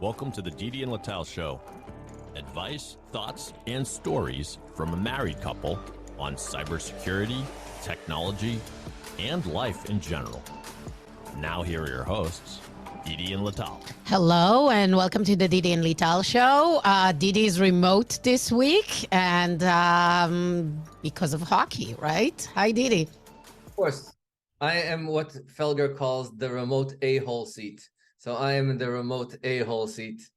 Welcome to the Didi and Lital Show. Advice, thoughts, and stories from a married couple on cybersecurity, technology, and life in general. Now here are your hosts, Didi and Lital. Hello and welcome to the Didi and Lital Show. Didi is remote this week and because of hockey, right? Hi, Didi. Of course. I am what Felger calls the remote a-hole seat. So I am in the remote a-hole seat.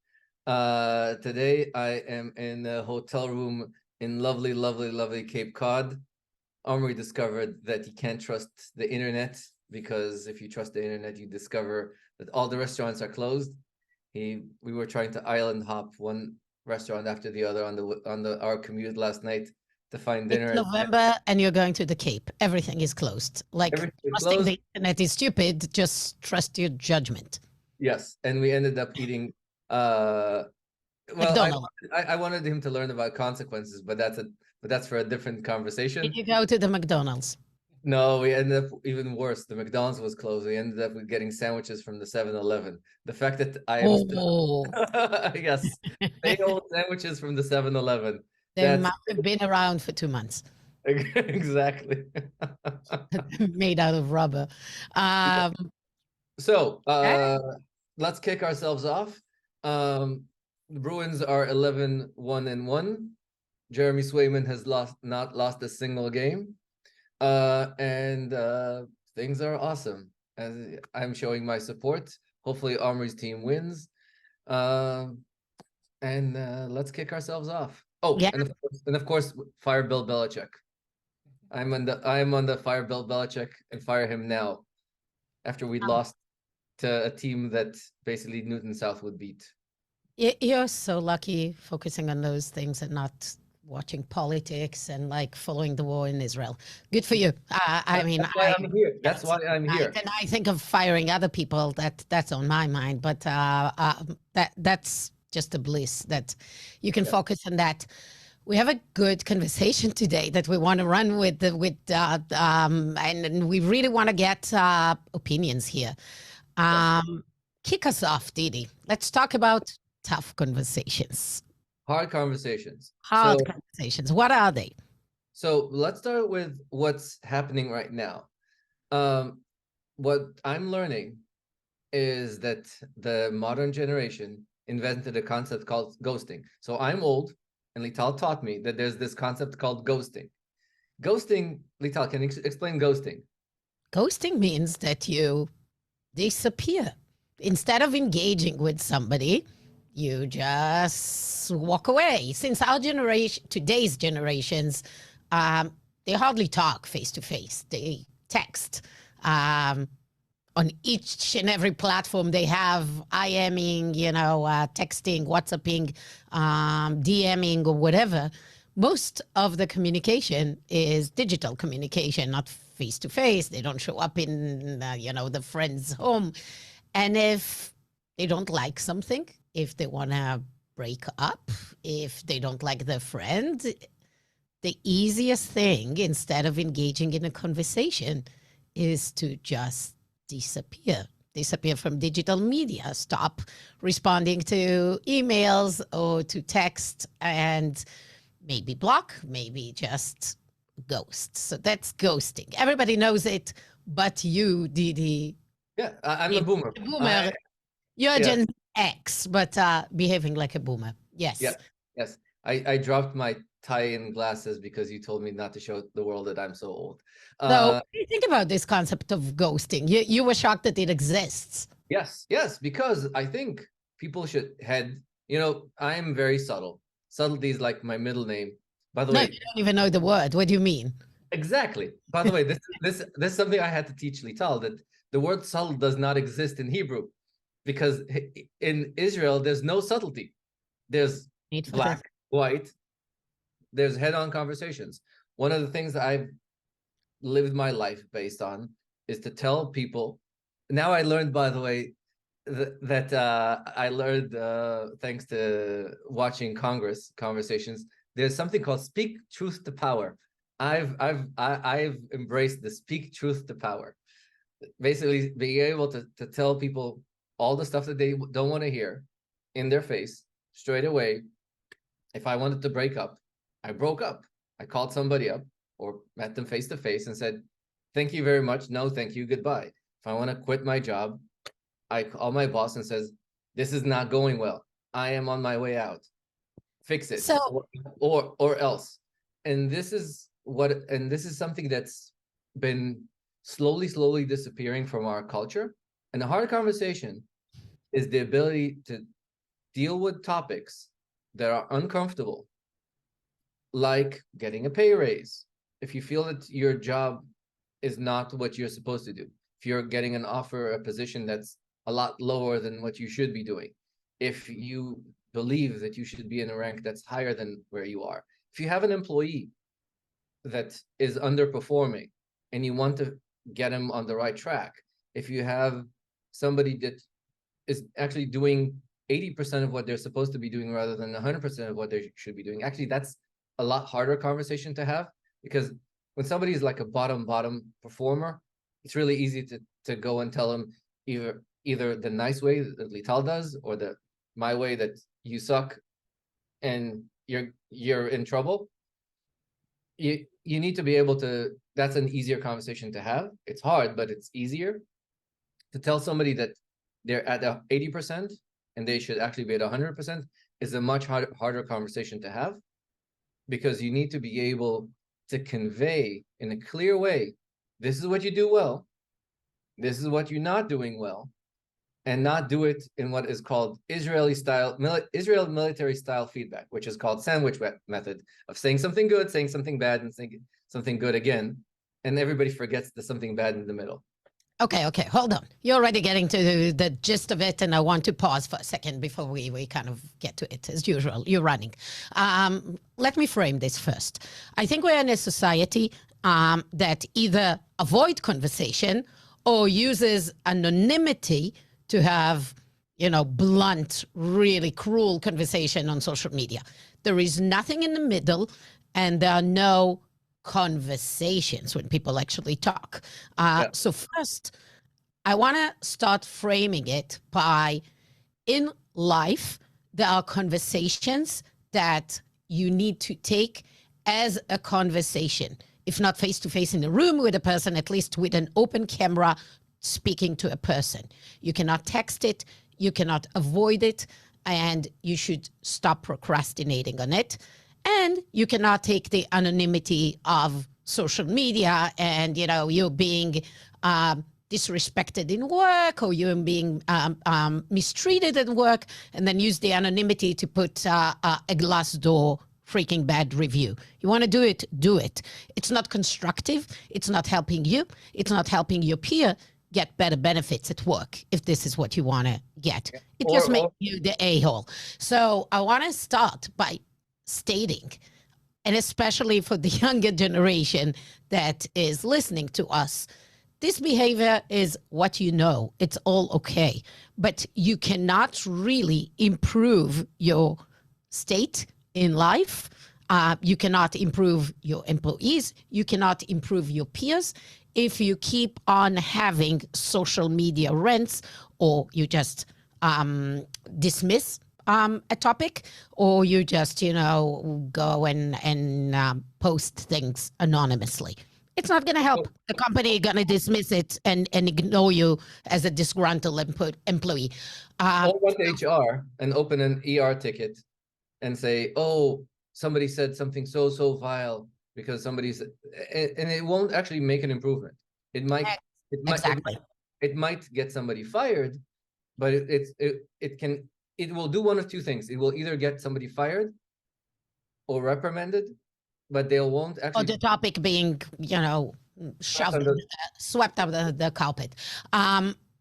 Today I am in a hotel room in lovely, lovely, lovely Cape Cod. Omri discovered that you can't trust the internet because if you trust the internet, you discover that all the restaurants are closed. We were trying to island hop one restaurant after the other on our commute last night to find dinner. It's November and you're going to the Cape. Everything is closed. Like trusting the internet is stupid. Just trust your judgment. Yes, and we ended up eating. Well, I wanted him to learn about consequences, but that's for a different conversation. Did you go to the McDonald's? No, we ended up even worse. The McDonald's was closed. We ended up with getting sandwiches from the 7-Eleven. The fact that I am still, yes, they old sandwiches from the 7-Eleven. They must have been around for 2 months. Exactly. Made out of rubber. So let's kick ourselves off. The Bruins are 11-1-1. Jeremy Swayman has not lost a single game. And things are awesome. As I'm showing my support. Hopefully Omri's team wins. And let's kick ourselves off. Oh, yeah. and of course, fire Bill Belichick. I'm on the fire Bill Belichick and fire him now. After we lost to a team that basically Newton South would beat. You're so lucky focusing on those things and not watching politics and like following the war in Israel. Good for you. I mean, that's why I'm here. That's why I'm here. And I think of firing other people. That's on my mind, but that's just a bliss that you can focus on that. We have a good conversation today that we want to run with, and we really want to get opinions here. Kick us off, Didi. Let's talk about tough conversations. Hard conversations. Hard conversations. What are they? So let's start with what's happening right now. What I'm learning is that the modern generation invented a concept called ghosting. So I'm old, and Lital taught me that there's this concept called ghosting. Ghosting, Lital, can you explain ghosting? Ghosting means that you disappear. Instead of engaging with somebody, you just walk away. Since our generation, today's generations, they hardly talk face to face. They text. On each and every platform they have IMing, texting, WhatsApping, DMing, or whatever. Most of the communication is digital communication, not face to face. They don't show up in, the friend's home. And if they don't like something, if they want to break up, if they don't like their friend, the easiest thing, instead of engaging in a conversation, is to just disappear from digital media, stop responding to emails or to text, and maybe block, maybe just ghost. So that's ghosting. Everybody knows it, but you, Didi. Yeah, I'm a boomer. You're Gen X, but behaving like a boomer. Yes. Yeah. Yes. I dropped my tie-in glasses because you told me not to show the world that I'm so old. So what do you think about this concept of ghosting? You were shocked that it exists. Yes, because I think people should I'm very subtle. Subtlety is like my middle name. By the way, you don't even know the word. What do you mean? Exactly. By the way, this is something I had to teach Lital, that the word subtle does not exist in Hebrew, because in Israel there's no subtlety. There's black, white. There's head-on conversations. One of the things that I've lived my life based on is to tell people. Now I learned, by the way, that I learned thanks to watching Congress conversations. There's something called speak truth to power. I've embraced the speak truth to power. Basically, being able to tell people all the stuff that they don't want to hear in their face straight away. If I wanted to break up, I broke up. I called somebody up or met them face to face and said, thank you very much. No, thank you. Goodbye. If I want to quit my job, I call my boss and says, this is not going well. I am on my way out. Fix it. So, or else. And this is something that's been slowly disappearing from our culture. And the hard conversation is the ability to deal with topics that are uncomfortable, like getting a pay raise. If you feel that your job is not what you're supposed to do, if you're getting an offer, a position that's a lot lower than what you should be doing, if you believe that you should be in a rank that's higher than where you are, if you have an employee that is underperforming and you want to get him on the right track, if you have somebody that is actually doing 80% of what they're supposed to be doing rather than 100% of what they should be doing, actually that's a lot harder conversation to have, because when somebody is like a bottom performer, it's really easy to go and tell them either the nice way that Lital does, or my way that you suck and you're in trouble. You need to be able to, that's an easier conversation to have. It's hard, but it's easier to tell somebody that they're at 80% and they should actually be at 100% is a much harder conversation to have, because you need to be able to convey in a clear way, this is what you do well, this is what you're not doing well, and not do it in what is called Israeli military style feedback, which is called sandwich method of saying something good, saying something bad, and saying something good again, and everybody forgets the something bad in the middle. Okay, hold on. You're already getting to the gist of it, and I want to pause for a second before we kind of get to it. As usual, you're running. Let me frame this first. I think we're in a society that either avoid conversation or uses anonymity to have, blunt, really cruel conversation on social media. There is nothing in the middle, and there are no conversations when people actually talk. So first, I want to start framing it by, in life, there are conversations that you need to take as a conversation. If not face-to-face in a room with a person, at least with an open camera speaking to a person. You cannot text it, you cannot avoid it, and you should stop procrastinating on it. And you cannot take the anonymity of social media and, you're being disrespected in work, or you're being mistreated at work, and then use the anonymity to put a Glassdoor freaking bad review. You want to do it, do it. It's not constructive. It's not helping you. It's not helping your peer get better benefits at work, if this is what you want to get. It just makes you the a-hole. So I want to start by stating, and especially for the younger generation that is listening to us, this behavior is what you know. It's all okay. But you cannot really improve your state in life. You cannot improve your employees. You cannot improve your peers if you keep on having social media rants, or you just dismiss a topic, or you just, go and post things anonymously. It's not going to help. The company going to dismiss it and ignore you as a disgruntled employee. Or went to HR and open an ER ticket and say, oh, somebody said something so vile because somebody's, and it won't actually make an improvement. It might get somebody fired, but it will do one of two things. It will either get somebody fired or reprimanded, but they won't actually. Or the topic being, swept under the carpet.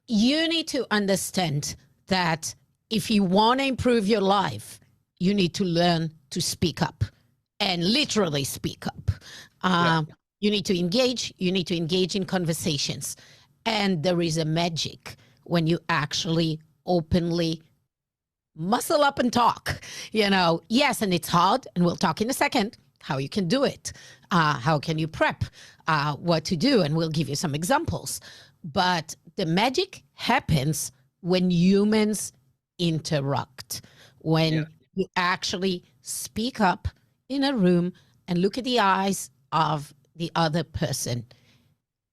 You need to understand that if you want to improve your life, you need to learn to speak up, and literally speak up. You need to engage. You need to engage in conversations. And there is a magic when you actually openly muscle up and talk. Yes, and it's hard, and we'll talk in a second how you can do it. How can you prep, what to do, and we'll give you some examples. But the magic happens when humans interact. when you actually speak up in a room and look at the eyes of the other person,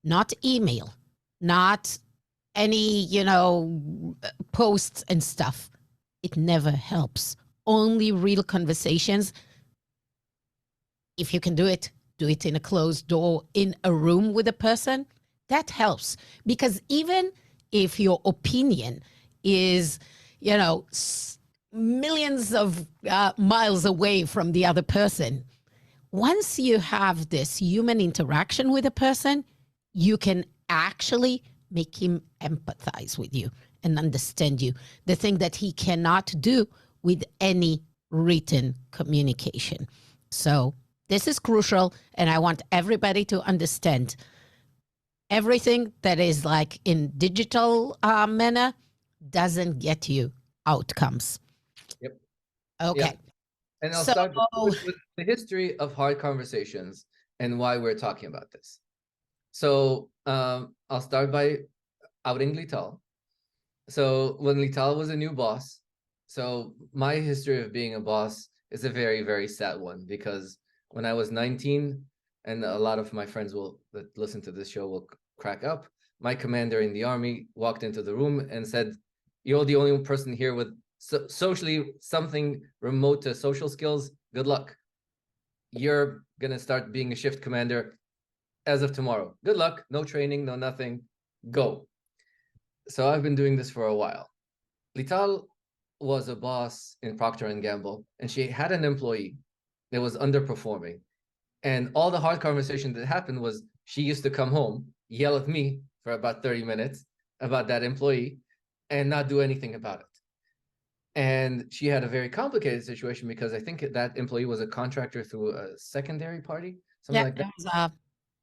not email, not any, posts and stuff. It never helps. Only real conversations. If you can do it in a closed door, in a room with a person. That helps, because even if your opinion is, millions of miles away from the other person, once you have this human interaction with a person, you can actually make him empathize with you and understand you, the thing that he cannot do with any written communication. So this is crucial, and I want everybody to understand everything that is like in digital manner doesn't get you outcomes. Yep. Okay. Yep. And I'll start with the history of hard conversations and why we're talking about this. So I'll start by outing Lital. So when Lital was a new boss, so my history of being a boss is a very, very sad one, because when I was 19, and a lot of my friends that listen to this show will crack up, my commander in the army walked into the room and said, "You're the only person here with socially something remote to social skills. Good luck. You're going to start being a shift commander as of tomorrow. Good luck. No training, no nothing. Go." So I've been doing this for a while. Lital was a boss in Procter & Gamble, and she had an employee that was underperforming. And all the hard conversation that happened was she used to come home, yell at me for about 30 minutes about that employee, and not do anything about it. And she had a very complicated situation, because I think that employee was a contractor through a secondary party, something like that. It was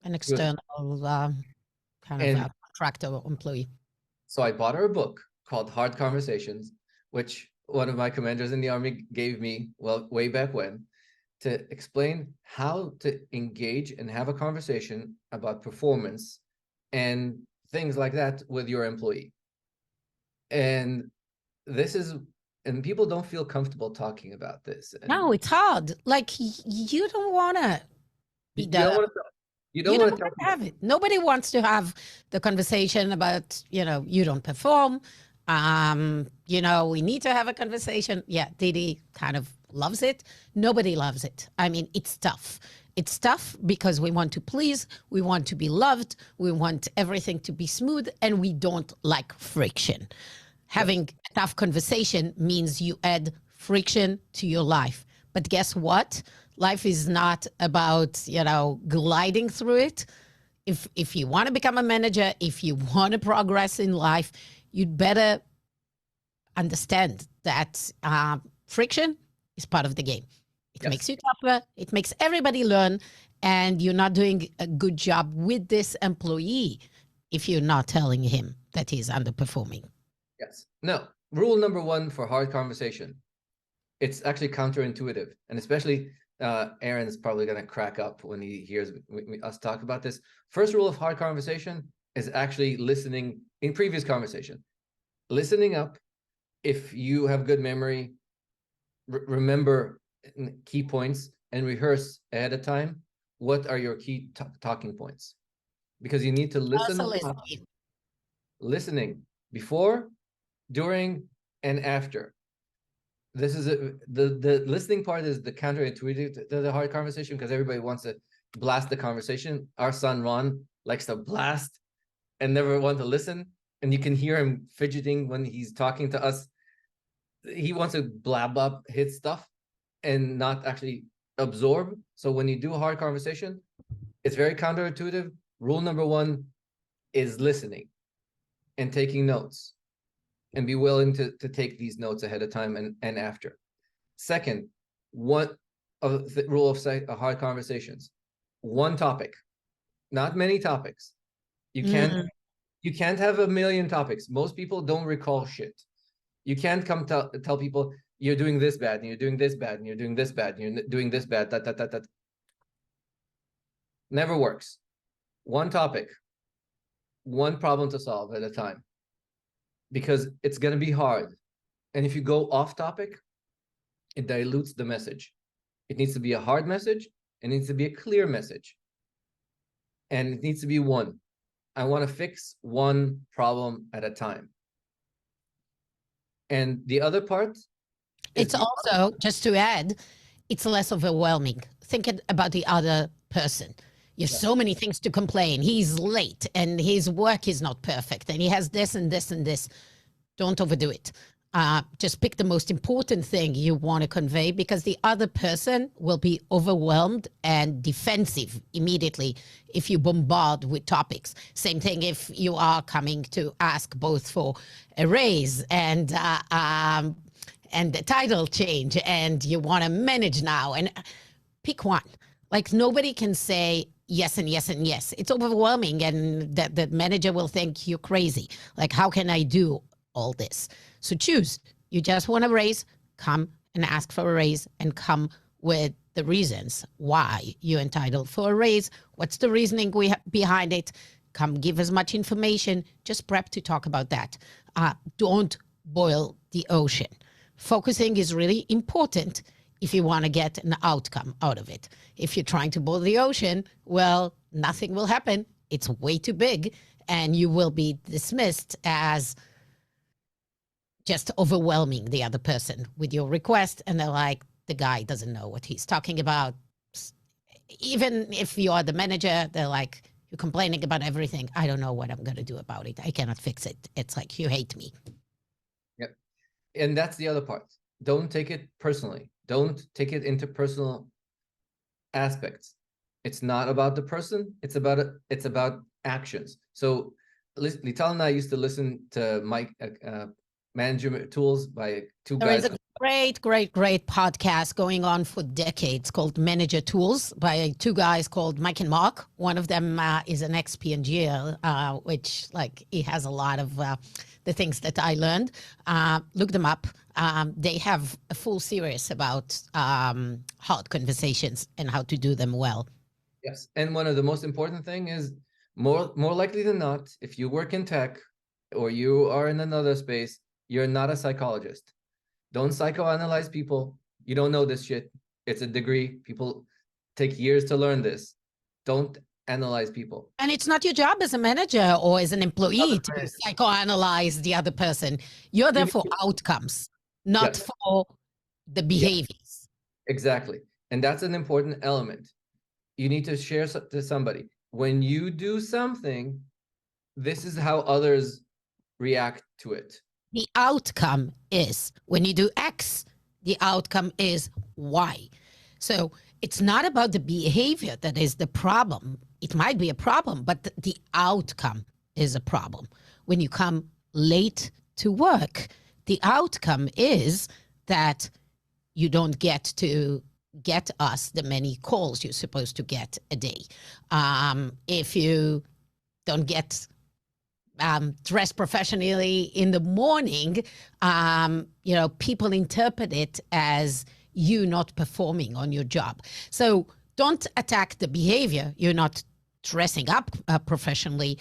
an external kind of contractor employee. So I bought her a book called Hard Conversations, which one of my commanders in the army gave me, well, way back when, to explain how to engage and have a conversation about performance and things like that with your employee. And people don't feel comfortable talking about this. And no, it's hard. Like, you don't want to be done. You don't want to have it. Nobody wants to have the conversation about, you don't perform. We need to have a conversation. Yeah, Didi kind of loves it. Nobody loves it. I mean, it's tough. It's tough because we want to please, we want to be loved, we want everything to be smooth, and we don't like friction. Having a tough conversation means you add friction to your life. But guess what? Life is not about, gliding through it. If you want to become a manager, if you want to progress in life, you'd better understand that friction is part of the game. It makes you tougher. It makes everybody learn. And you're not doing a good job with this employee if you're not telling him that he's underperforming. Yes. No. Rule number one for hard conversation. It's actually counterintuitive. And especially Aaron's probably going to crack up when he hears us talk about this. First rule of hard conversation is actually listening in previous conversation. Listening up. If you have good memory, remember key points and rehearse ahead of time. What are your key talking points? Because you need to listen. Listening before, during, and after. This is the listening part is the counterintuitive to the hard conversation, because everybody wants to blast the conversation. Our son Ron likes to blast and never want to listen, and you can hear him fidgeting when he's talking to us. He wants to blab up his stuff and not actually absorb. So when you do a hard conversation, it's very counterintuitive. Rule number one is listening and taking notes, and be willing to take these notes ahead of time and after. Second, one of the rule of hard conversations, one topic, not many topics. You can't have a million topics. Most people don't recall shit. You can't come tell people you're doing this bad, and you're doing this bad, and you're doing this bad, and you're doing this bad, that. Never works. One topic, one problem to solve at a time, because it's going to be hard. And if you go off topic, it dilutes the message. It needs to be a hard message. It needs to be a clear message. And it needs to be one. I want to fix one problem at a time. And the other part is It's also, just to add, it's less overwhelming. Think about the other person. You have so many things to complain. He's late and his work is not perfect and he has this and this and this. Don't overdo it. Just pick the most important thing you want to convey, because the other person will be overwhelmed and defensive immediately if you bombard with topics. Same thing if you are coming to ask both for a raise and the title change, and you want to manage now, and pick one. Like, nobody can say yes and yes and yes. It's overwhelming, and the manager will think you're crazy. Like, how can I do all this? So choose. You just want a raise, come and ask for a raise, and come with the reasons why you're entitled for a raise. What's the reasoning behind it? Come give as much information. Just prep to talk about that. Don't boil the ocean. Focusing is really important if you want to get an outcome out of it. If you're trying to boil the ocean, well, nothing will happen. It's way too big, and you will be dismissed as just overwhelming the other person with your request, and they're like, the guy doesn't know what he's talking about. Even if you are the manager, they're like, you're complaining about everything. I don't know what I'm going to do about it. I cannot fix it. It's like, you hate me. Yep. And that's the other part. Don't take it personally. Don't take it into personal aspects. It's not about the person. It's about actions. So Lital and I used to listen to Mike Management Tools by two guys. There is a great podcast going on for decades called Manager Tools by two guys called Mike and Mark. One of them is an ex-P&G, which, like, he has a lot of the things that I learned. Look them up. They have a full series about hard conversations and how to do them well. Yes, and one of the most important thing is, more likely than not, if you work in tech or you are in another space, you're not a psychologist. Don't psychoanalyze people. You don't know this shit. It's a degree. People take years to learn this. Don't analyze people. And it's not your job as a manager or as an employee to psychoanalyze the other person. You're there for outcomes, not for the behaviors. Exactly. And that's an important element. You need to share to somebody. When you do something, this is how others react to it. The outcome is, when you do X, the outcome is Y. So it's not about the behavior that is the problem. It might be a problem, but the outcome is a problem. When you come late to work, the outcome is that you don't get to get us the many calls you're supposed to get a day. If you don't get dressed professionally in the morning, people interpret it as you not performing on your job. So don't attack the behavior. You're not dressing up professionally.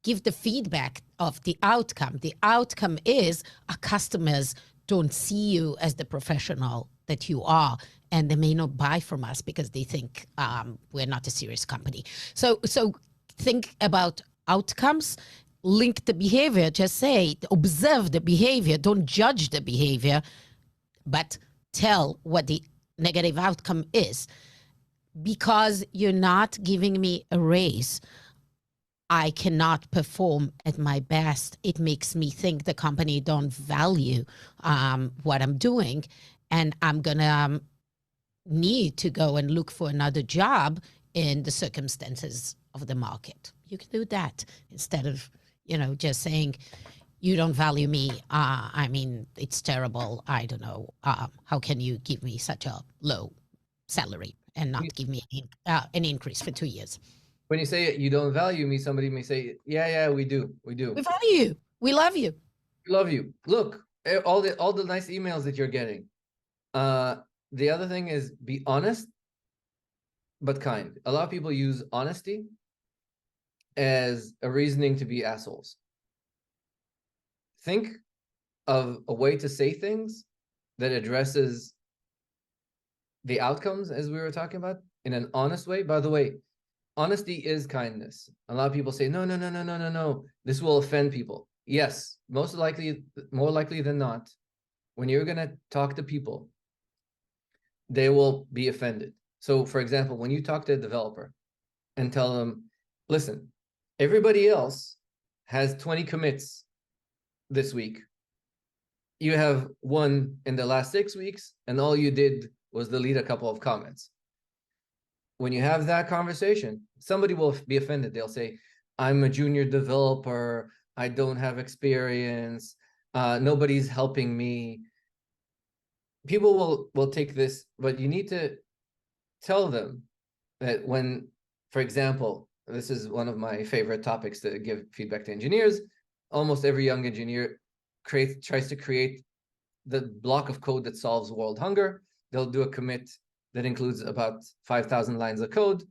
Give the feedback of the outcome. The outcome is our customers don't see you as the professional that you are, and they may not buy from us because they think we're not a serious company. So think about outcomes. Link the behavior. Just say, observe the behavior. Don't judge the behavior, but tell what the negative outcome is. Because you're not giving me a raise, I cannot perform at my best. It makes me think the company don't value what I'm doing, and I'm gonna need to go and look for another job in the circumstances of the market. You can do that instead of, just saying, you don't value me. It's terrible. I don't know. How can you give me such a low salary and not give me an increase for 2 years? When you say you don't value me, somebody may say, yeah, we do. We value you. We love you. We love you. Look, all the nice emails that you're getting. The other thing is, be honest, but kind. A lot of people use honesty as a reasoning to be assholes. Think of a way to say things that addresses the outcomes, as we were talking about, in an honest way. By the way, honesty is kindness. A lot of people say, no, no, no, no, no, no, no. This will offend people. Yes, more likely than not, when you're going to talk to people, they will be offended. So, for example, when you talk to a developer and tell them, listen, everybody else has 20 commits this week. You have one in the last 6 weeks, and all you did was delete a couple of comments. When you have that conversation, somebody will be offended. They'll say, I'm a junior developer. I don't have experience. Nobody's helping me. People will take this, but you need to tell them that when, for example, this is one of my favorite topics to give feedback to engineers. Almost every young engineer tries to create the block of code that solves world hunger. They'll do a commit that includes about 5,000 lines of code.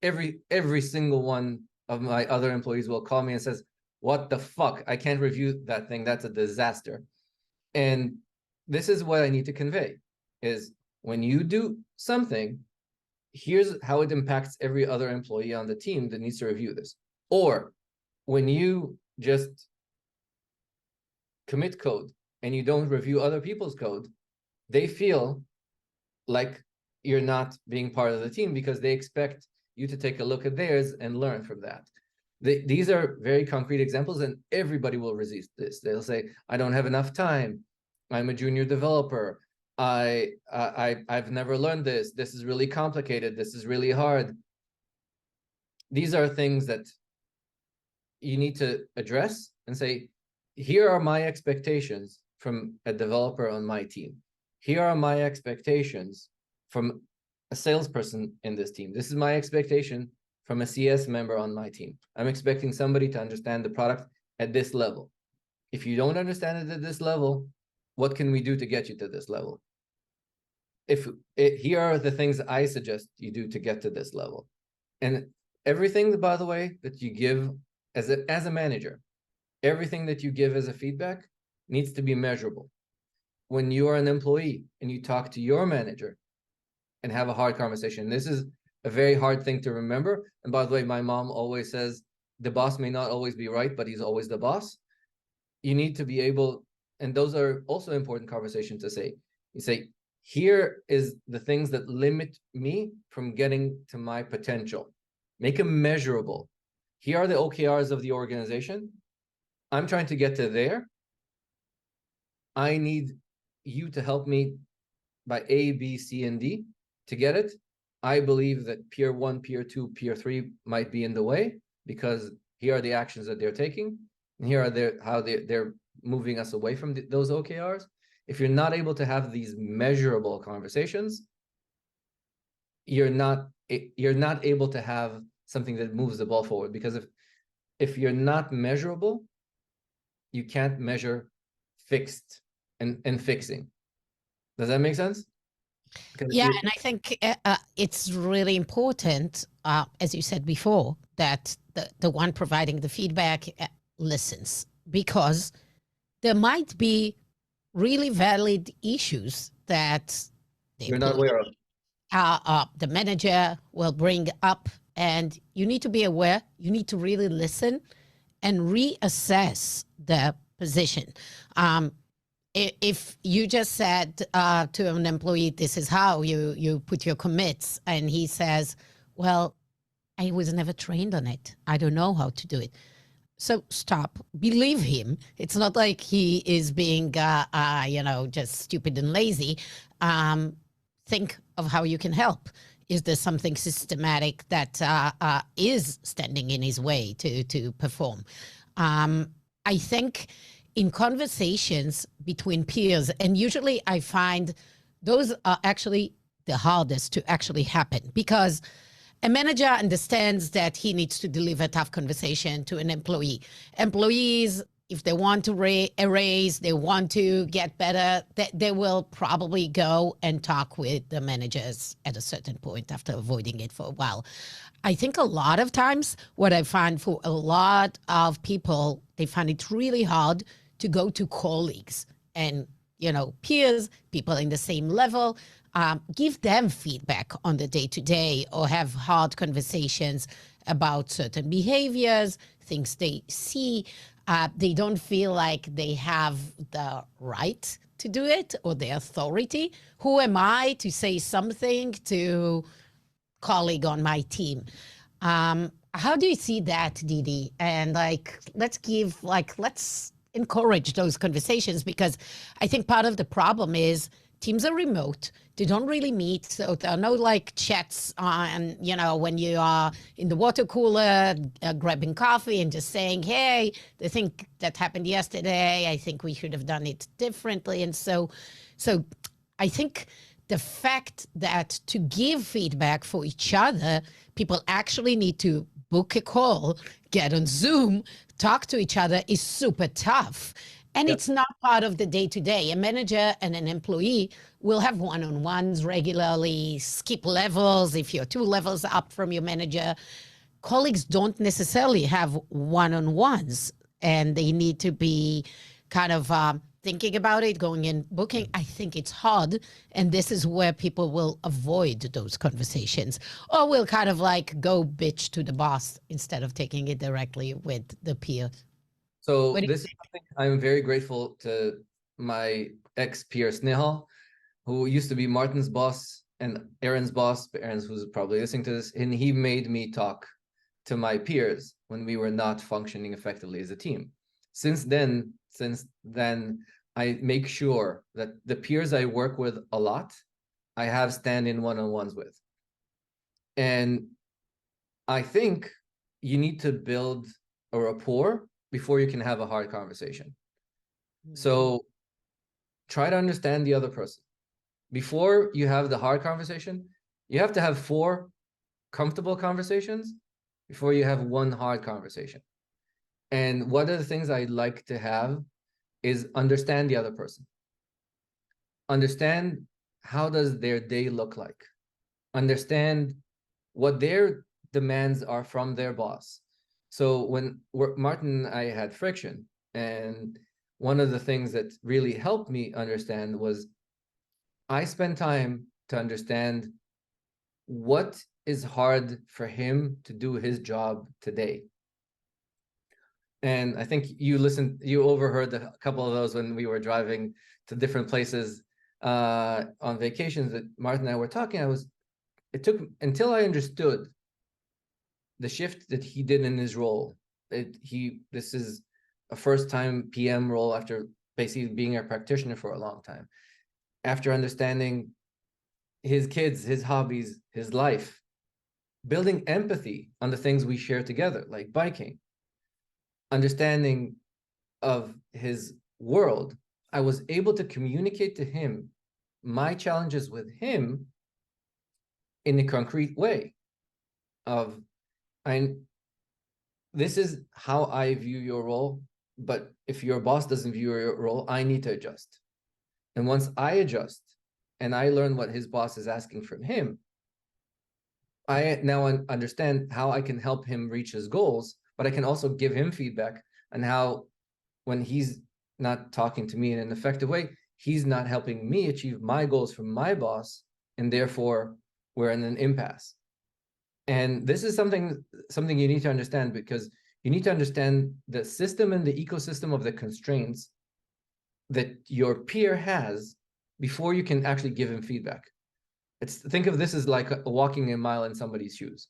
Every single one of my other employees will call me and says, what the fuck? I can't review that thing. That's a disaster. And this is what I need to convey is when you do something, here's how it impacts every other employee on the team that needs to review this. Or when you just commit code and you don't review other people's code, they feel like you're not being part of the team because they expect you to take a look at theirs and learn from that. These are very concrete examples, and everybody will resist this. They'll say, I don't have enough time. I'm a junior developer. I've never learned this. This is really complicated. This is really hard. These are things that you need to address and say, here are my expectations from a developer on my team. Here are my expectations from a salesperson in this team. This is my expectation from a CS member on my team. I'm expecting somebody to understand the product at this level. If you don't understand it at this level, what can we do to get you to this level? Here are the things I suggest you do to get to this level. And everything, by the way, that you give as a manager, everything that you give as a feedback needs to be measurable. When you are an employee and you talk to your manager and have a hard conversation, this is a very hard thing to remember. And by the way, my mom always says, the boss may not always be right, but he's always the boss. You need to be able, and those are also important conversations to say. You say, here is the things that limit me from getting to my potential. Make them measurable. Here are the OKRs of the organization. I'm trying to get to there. I need you to help me by A, B, C, and D to get it. I believe that peer 1, peer 2, peer 3 might be in the way because here are the actions that they're taking. And here are how they're moving us away from those OKRs. If you're not able to have these measurable conversations, you're not able to have something that moves the ball forward. Because if you're not measurable, you can't measure fixed and fixing. Does that make sense? Yeah, and I think it's really important, as you said before, that the one providing the feedback listens, because there might be really valid issues that you're not aware of. The manager will bring up, and you need to be aware. You need to really listen and reassess the position. If you just said to an employee, this is how you put your commits, and he says, well, I was never trained on it. I don't know how to do it. So stop, believe him. It's not like he is being, just stupid and lazy. Think of how you can help. Is there something systematic that is standing in his way to perform? I think in conversations between peers, and usually I find those are actually the hardest to actually happen, because a manager understands that he needs to deliver a tough conversation to an employee. Employees, if they want to raise, they want to get better, they will probably go and talk with the managers at a certain point after avoiding it for a while. I think a lot of times what I find for a lot of people, they find it really hard to go to colleagues and, peers, people in the same level, give them feedback on the day-to-day or have hard conversations about certain behaviors, things they see. They don't feel like they have the right to do it or the authority. Who am I to say something to colleague on my team? How do you see that, Didi? And let's encourage those conversations, because I think part of the problem is teams are remote. They don't really meet. So there are no chats on, when you are in the water cooler, grabbing coffee and just saying, hey, the thing that happened yesterday, I think we should have done it differently. And so I think the fact that to give feedback for each other, people actually need to book a call, get on Zoom, talk to each other is super tough. And It's not part of the day-to-day. A manager and an employee will have one-on-ones regularly, skip levels if you're 2 levels up from your manager. Colleagues don't necessarily have one-on-ones, and they need to be kind of thinking about it, going in, booking. I think it's hard, and this is where people will avoid those conversations, or will kind of go bitch to the boss instead of taking it directly with the peer. So this is something I'm very grateful to my ex-peer Snehal, who used to be Martin's boss and Aaron's boss. Aaron's, who's probably listening to this, and he made me talk to my peers when we were not functioning effectively as a team. Since then, I make sure that the peers I work with a lot, I have stand-in one-on-ones with. And I think you need to build a rapport before you can have a hard conversation. So try to understand the other person. Before you have the hard conversation, you have to have 4 comfortable conversations before you have 1 hard conversation. And one of the things I like to have is understand the other person. Understand how does their day look like. Understand what their demands are from their boss. So when Martin and I had friction, and one of the things that really helped me understand was I spent time to understand what is hard for him to do his job today. And I think you overheard a couple of those when we were driving to different places on vacations that Martin and I were talking. It took until I understood the shift that he did in his role. This is a first-time PM role after basically being a practitioner for a long time. After understanding his kids, his hobbies, his life, building empathy on the things we share together, like biking, understanding of his world, I was able to communicate to him my challenges with him in a concrete way of, this is how I view your role, but if your boss doesn't view your role, I need to adjust. And once I adjust and I learn what his boss is asking from him, I now understand how I can help him reach his goals, but I can also give him feedback on how, when he's not talking to me in an effective way, he's not helping me achieve my goals from my boss, and therefore we're in an impasse. And this is something you need to understand, because you need to understand the system and the ecosystem of the constraints that your peer has before you can actually give him feedback. Think of this as like walking a mile in somebody's shoes.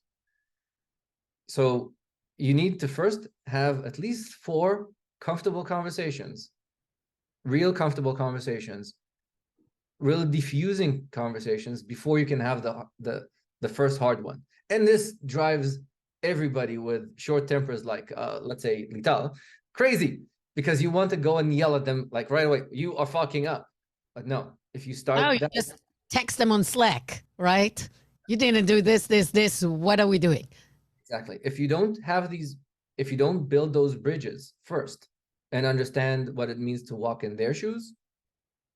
So you need to first have at least 4 comfortable conversations, real comfortable conversations, real diffusing conversations before you can have the first hard one. And this drives everybody with short tempers, like let's say Lital, crazy, because you want to go and yell at them like right away, you are fucking up. But no, if you start, you just text them on Slack, right? You didn't do this. What are we doing? Exactly. If you don't build those bridges first and understand what it means to walk in their shoes,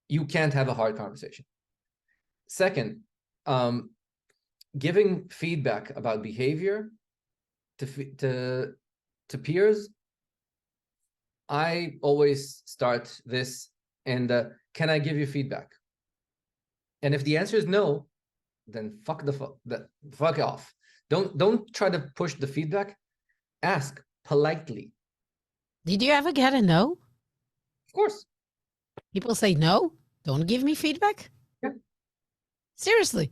you can't have a hard conversation. Second, giving feedback about behavior to peers, I always start this and can I give you feedback? And if the answer is no, then fuck off. Don't try to push the feedback. Ask politely. Did you ever get a no? Of course. People say no, don't give me feedback. Yeah. Seriously.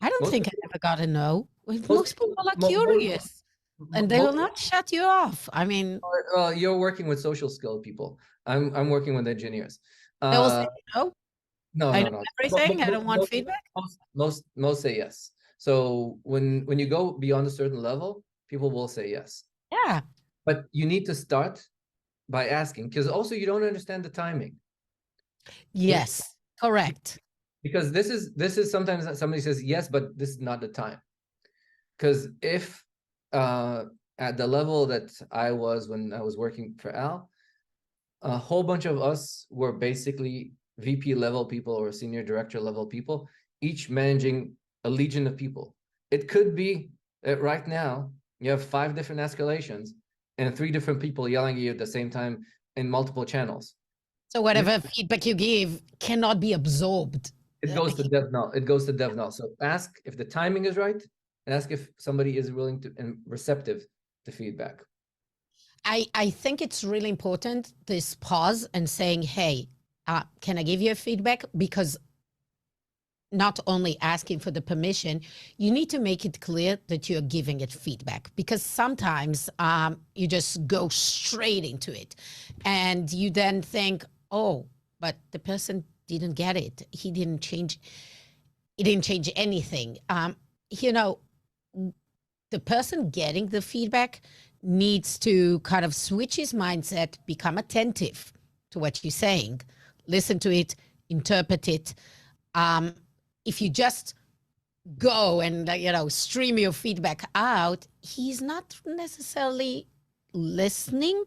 I don't think I ever got a no. Most people are curious, and they will not shut you off. I mean, you're working with social skilled people. I'm working with engineers. They will say no. No, I no, know no. everything. I don't want feedback. Most say yes. So when you go beyond a certain level, people will say yes. Yeah. But you need to start by asking, because also you don't understand the timing. Yes, correct. Because this is sometimes somebody says yes, but this is not the time. Because if at the level that I was when I was working for Al, a whole bunch of us were basically VP level people or senior director level people, each managing a legion of people. It could be that right now you have 5 different escalations and 3 different people yelling at you at the same time in multiple channels. So whatever feedback you give cannot be absorbed. It goes to dev null. It goes to dev null. So ask if the timing is right, and ask if somebody is willing to and receptive to feedback. I think it's really important, this pause and saying, hey, can I give you a feedback? Because not only asking for the permission, you need to make it clear that you're giving it feedback, because sometimes you just go straight into it and you then think, oh, but the person didn't get it. He didn't change anything. You know, the person getting the feedback needs to kind of switch his mindset, become attentive to what you're saying, listen to it, interpret it. If you just go and, stream your feedback out, he's not necessarily listening.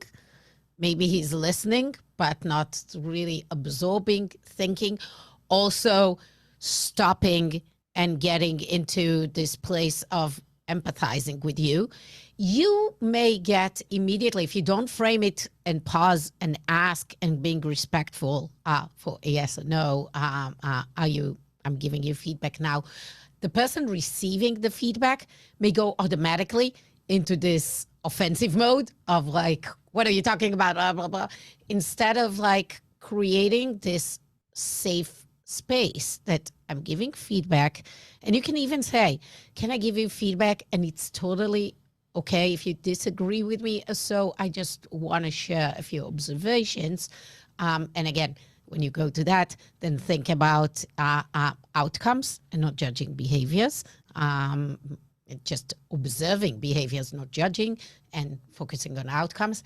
Maybe he's listening, but not really absorbing, thinking. Also, stopping and getting into this place of empathizing with you. You may get immediately, if you don't frame it and pause and ask and being respectful for a yes or no, I'm giving you feedback now. The person receiving the feedback may go automatically into this offensive mode of like, what are you talking about? Blah, blah, blah. Instead of like creating this safe space that I'm giving feedback. And you can even say, can I give you feedback? And it's totally okay if you disagree with me. So I just want to share a few observations. And again, when you go to that, then think about outcomes and not judging behaviors. Just observing behaviors, not judging, and focusing on outcomes.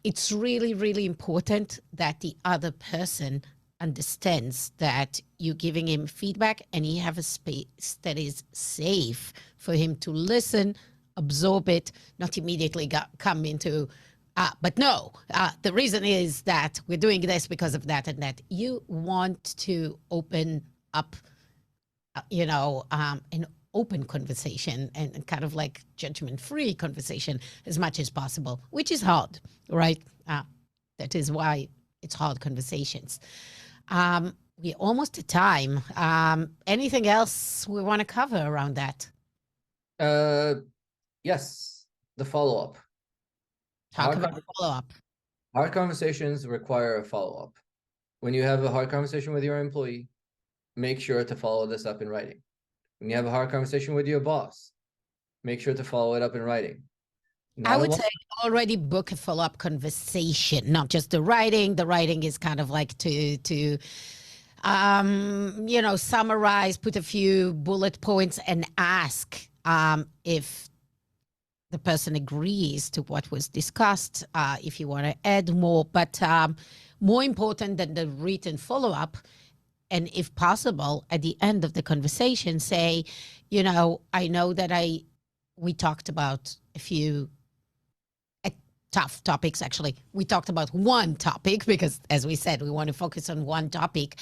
It's really, really important that the other person understands that you're giving him feedback and he have a space that is safe for him to listen, absorb it, not immediately come into, but no, the reason is that we're doing this because of that and that. You want to open up, an open conversation and kind of like judgment-free conversation as much as possible, which is hard, right? That is why it's hard conversations. We're almost at time. Anything else we want to cover around that? Yes, the follow-up. Talk about the follow-up. Hard conversations require a follow-up. When you have a hard conversation with your employee, make sure to follow this up in writing. When you have a hard conversation with your boss, make sure to follow it up in writing. I would say already book a follow-up conversation, not just the writing. The writing is kind of like to summarize, put a few bullet points and ask if the person agrees to what was discussed, if you want to add more. But more important than the written follow-up, and if possible, at the end of the conversation, say, I know that we talked about a few tough topics. Actually, we talked about one topic because, as we said, we want to focus on one topic.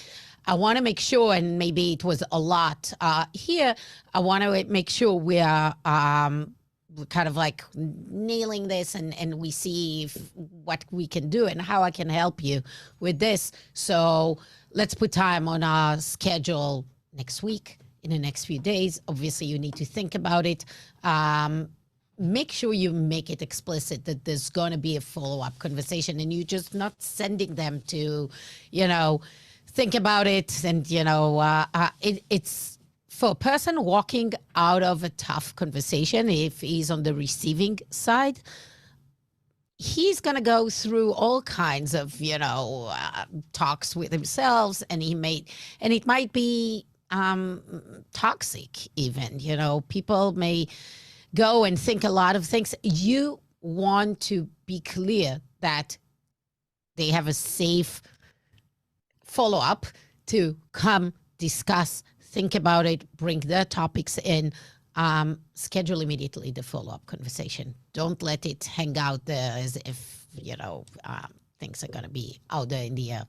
I want to make sure, and maybe it was a lot here, I want to make sure we are kind of like nailing this, and we see what we can do and how I can help you with this. So let's put time on our schedule next week, in the next few days. Obviously, you need to think about it. Make sure you make it explicit that there's going to be a follow-up conversation, and you're just not sending them to, think about it. And, it's for a person walking out of a tough conversation, if he's on the receiving side, he's going to go through all kinds of, talks with themselves, and it might be toxic even. People may go and think a lot of things. You want to be clear that they have a safe follow-up to come discuss, think about it, bring their topics in, schedule immediately the follow-up conversation. Don't let it hang out there as if, things are going to be out there in the air.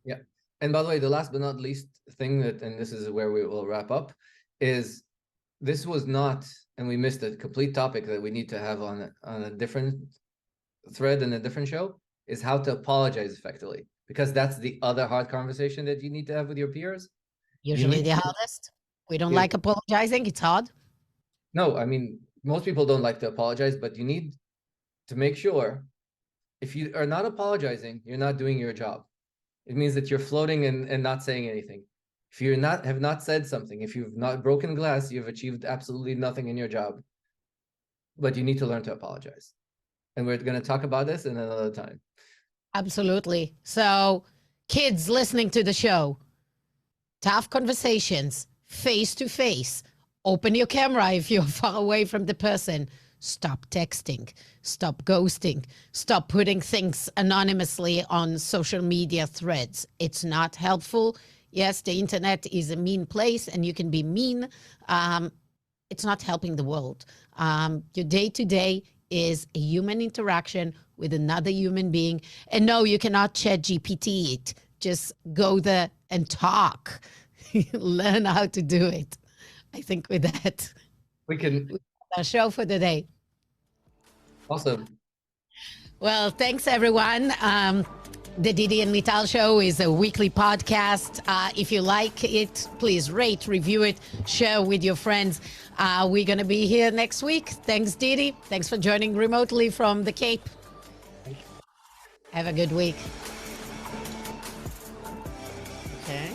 Yeah. And by the way, the last but not least thing and this is where we will wrap up, is this was not, and we missed a complete topic that we need to have on a different thread and a different show, is how to apologize effectively. Because that's the other hard conversation that you need to have with your peers. Usually the hardest. We don't like apologizing. It's hard. No, I mean, most people don't like to apologize, but you need to make sure if you are not apologizing, you're not doing your job. It means that you're floating and not saying anything. If you have not said something, if you've not broken glass, you've achieved absolutely nothing in your job. But you need to learn to apologize. And we're going to talk about this in another time. Absolutely. So, kids listening to the show, tough conversations, face to face. Open your camera if you're far away from the person. Stop texting. Stop ghosting. Stop putting things anonymously on social media threads. It's not helpful. Yes, the internet is a mean place and you can be mean. It's not helping the world. Your day-to-day is a human interaction with another human being. And no, you cannot chat GPT it. Just go there and talk. Learn how to do it. I think with that, we can our show for the day. Awesome. Well, thanks everyone. The Didi and Lital show is a weekly podcast. If you like it, please rate, review it, share with your friends. We're going to be here next week. Thanks, Didi. Thanks for joining remotely from the Cape. Have a good week. Okay.